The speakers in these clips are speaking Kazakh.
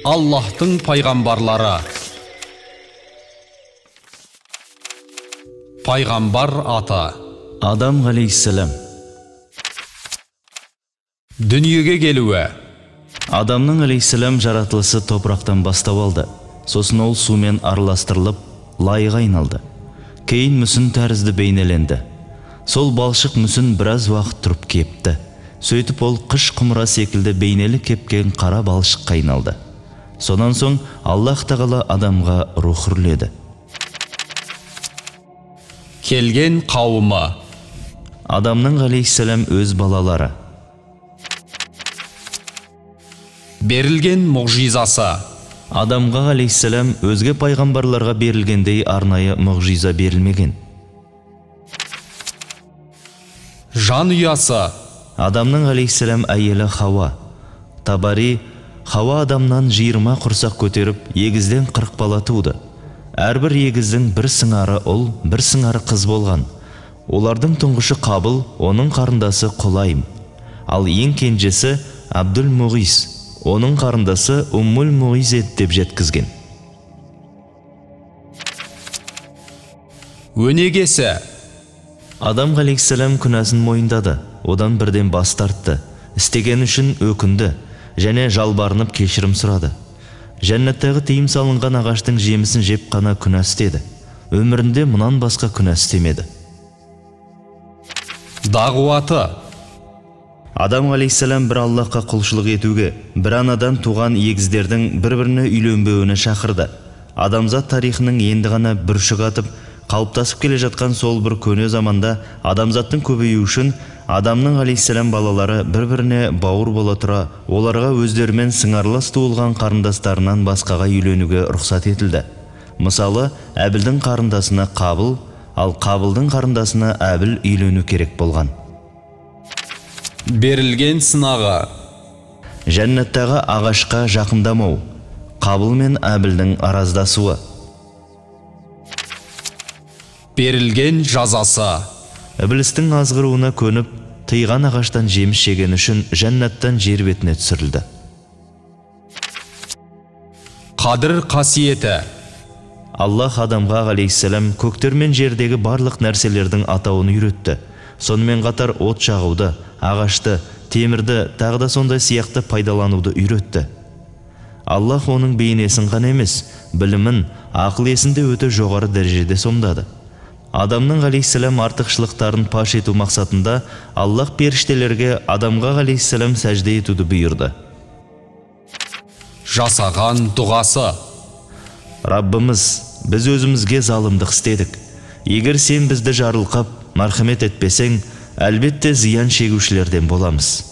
Аллахтың пайғамбарлары. Пайғамбар аты Адам алейхиссалам. Дүниеге келуі. Адамның алейхиссалам жаратылысы топырақтан бастап алды. Сосын ол сумен араластырылып, лайға айналды. Кейін мүсін тәрізді бейнеленді. Сол балшық мүсін біраз уақыт тұрып кепті. Сөйтіп ол қыш құмыра секілді бейнелі кепкен қара балшыққа айналды. Сонан соң Аллах тағала адамға рух үрледі. Келген қауымы. Адамның алейхиссалам өз балалары. Берілген мұғжизасы. Адамға алейхиссалам өзге пайғамбарларға берілгендей арнайы мұғжиза берілмеген. Жан ұясы. Адамның алейхиссалам әйелі Хауа. Табари, Хауа адамнан 20 құрсақ көтеріп, егізден 40 бала туды. Әрбір егіздің бір сыңары ұл, бір сыңары қыз болған. Олардың тұңғышы Қабыл, оның қарындасы Құлайым. Ал ең кенжесі Абдул Муғис, оның қарындасы Уммул Муғизет деп жеткізген. Өнегесі. Адам алейхиссалам күнәсін мойындады, одан бірден бас тартты, істеген үшін өкінді, және жалбарынып кешірім сұрады. Жәннаттағы тыйым салынған ағаштың жемісін жеп қана күнә істеді. Өмірінде мұнан басқа күнә істемеді. Дағуаты. Адам алейхиссалам бір Аллахқа құлшылық етуге, бір анадан туған егіздердің бір-біріне үйленбеуіне шақырды. Адамзат тарихының енді ғана бүршік атып, қалыптасып келе жатқан сол бір көне заманда адамзаттың көбеюі үшін Адамның алейхиссалам балалары бір-біріне бауыр бола тұра, оларға өздерімен сыңарлас туылған қарындастарынан басқаға үйленуге рұқсат етілді. Мысалы, Әбілдің қарындасына Қабыл, ал Қабылдың қарындасына Әбіл үйлену керек болған. Берілген сынағы. Жәннаттағы ағашқа жақындамау. Қабыл мен Әбілдің араздасуы. Берілген жазасы. Іблістің азғыруына көніп, тыйған ағаштан жеміс жеген үшін жәннаттан жер бетіне түсірілді. Қадір қасиеті. Аллах адамға алейхиссалам көктер мен жердегі барлық нәрселердің атауын үйретті. Сонымен қатар от жағуды, ағашты, темірді, тағы да сондай сияқты пайдалануды үйретті. Аллах оның бейнесін ғана емес, білімін, ақыл есінде өте жоғары дәрежеде сомдады. Адамның алейхиссалам артықшылықтарын паш ету мақсатында Аллах періштелерге адамға алейхиссалам сәжде етуді бұйырды. Жасаған дұғасы. Раббымыз, біз өзімізге залымдық істедік. Егер сен бізді жарылқап, мархамет етпесең, әлбетте зиян шегушілерден боламыз.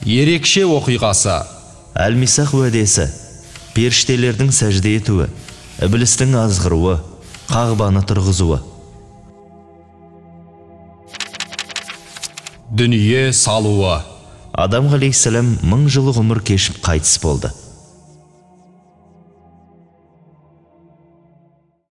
Ерекше оқиғасы. Әл-Мисақ уәдесі, періштелердің сәжде етуі, Іблістің азғыруы, Қағбаны тұрғызуы. Дүние салуы. Адам алейхиссалам 1000 жыл ғұмыр кешіп қайтыс болды.